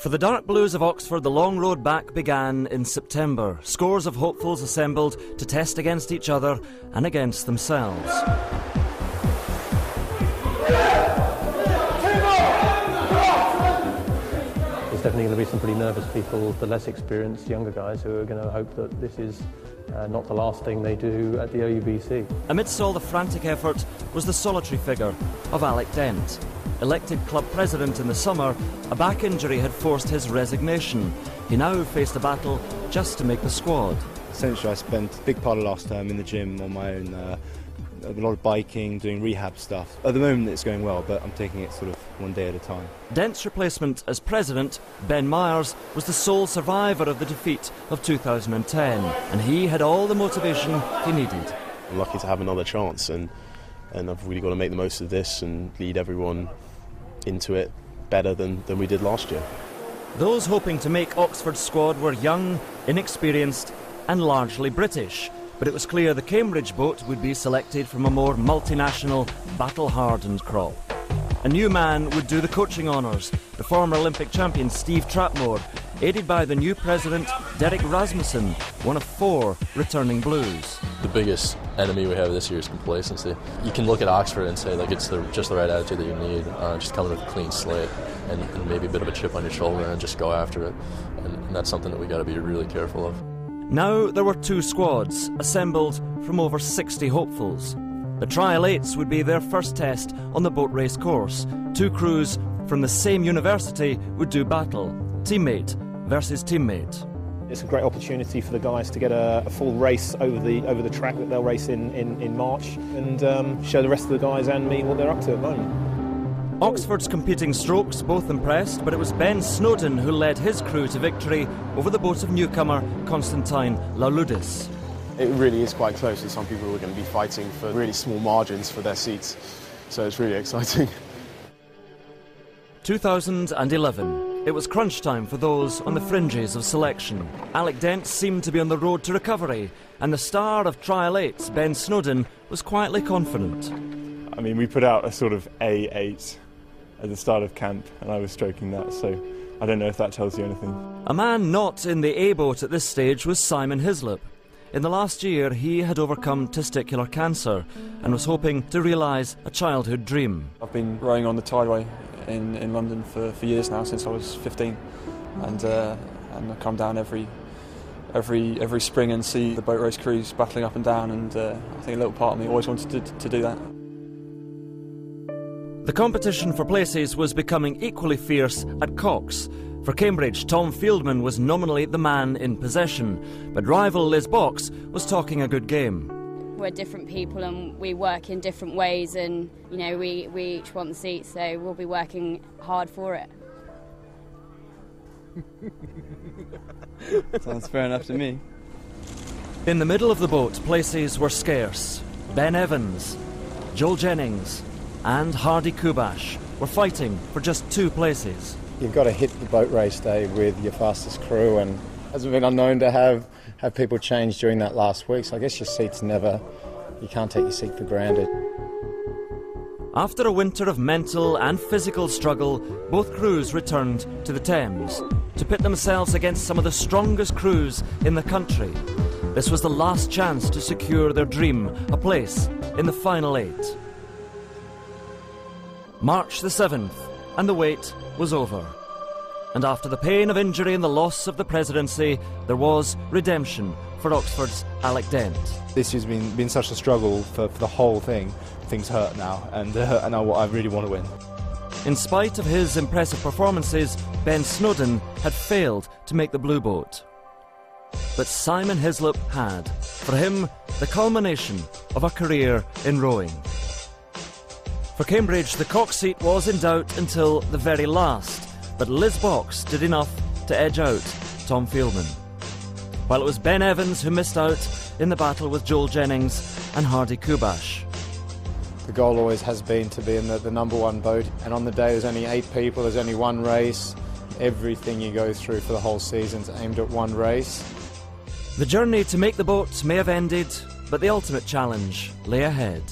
For the Dark Blues of Oxford, the long road back began in September. Scores of hopefuls assembled to test against each other and against themselves. There's definitely going to be some pretty nervous people, the less experienced younger guys, who are going to hope that this is not the last thing they do at the OUBC. Amidst all the frantic effort was the solitary figure of Alec Dent. Elected club president in the summer, a back injury had forced his resignation. He now faced a battle just to make the squad. Essentially, I spent a big part of last term in the gym on my own, a lot of biking, doing rehab stuff. At the moment it's going well, but I'm taking it sort of one day at a time. Dent's replacement as president, Ben Myers, was the sole survivor of the defeat of 2010, and he had all the motivation he needed. I'm lucky to have another chance, and I've really got to make the most of this and lead everyone into it better than we did last year. Those hoping to make Oxford's squad were young, inexperienced and largely British, but it was clear the Cambridge boat would be selected from a more multinational, battle-hardened crop. A new man would do the coaching honours, the former Olympic champion Steve Trapmore, aided by the new president Derek Rasmussen, one of 4 returning Blues. The biggest enemy we have this year is complacency. You can look at Oxford and say, like, it's just the right attitude that you need, just coming with a clean slate and maybe a bit of a chip on your shoulder and just go after it. And that's something that we got to be really careful of. Now there were 2 squads, assembled from over 60 hopefuls. The Trial 8s would be their first test on the boat race course. 2 crews from the same university would do battle, teammate versus teammate. It's a great opportunity for the guys to get a full race over the track that they'll race in March, and show the rest of the guys and me what they're up to at the moment. Oxford's competing strokes both impressed, but it was Ben Snowden who led his crew to victory over the boat of newcomer Constantine Lauludis. It really is quite close, and some people are going to be fighting for really small margins for their seats, so it's really exciting. 2011. It was crunch time for those on the fringes of selection. Alec Dent seemed to be on the road to recovery, and the star of Trial 8's Ben Snowden was quietly confident. I mean, we put out a sort of A8 at the start of camp, and I was stroking that, so I don't know if that tells you anything. A man not in the A-boat at this stage was Simon Hislop. In the last year, he had overcome testicular cancer and was hoping to realise a childhood dream. I've been rowing on the Tideway in London for years now, since I was 15, and I come down every spring and see the boat race crews battling up and down, and I think a little part of me always wanted to do that. The competition for places was becoming equally fierce at Cox. For Cambridge, Tom Fieldman was nominally the man in possession, but rival Liz Box was talking a good game. We're different people and we work in different ways, and you know, we each want the seat, so we'll be working hard for it. Sounds fair enough to me. In the middle of the boat, places were scarce. Ben Evans, Joel Jennings and Hardy Kubash were fighting for just 2 places. You've got to hit the boat race day with your fastest crew, and it hasn't been unknown to have people change during that last week, so I guess your seat's you can't take your seat for granted. After a winter of mental and physical struggle, both crews returned to the Thames to pit themselves against some of the strongest crews in the country. This was the last chance to secure their dream, a place in the final 8. March the 7th, and the wait was over. And after the pain of injury and the loss of the presidency, there was redemption for Oxford's Alec Dent. This has been such a struggle for the whole thing. Things hurt now, and I really want to win. In spite of his impressive performances, Ben Snowden had failed to make the Blue Boat. But Simon Hislop had. For him, the culmination of a career in rowing. For Cambridge, the Cox seat was in doubt until the very last, but Liz Box did enough to edge out Tom Fieldman. While it was Ben Evans who missed out in the battle with Joel Jennings and Hardy Kubash. The goal always has been to be in the #1 boat, and on the day there's only 8 people, there's only 1 race. Everything you go through for the whole season's aimed at 1 race. The journey to make the boat may have ended, but the ultimate challenge lay ahead.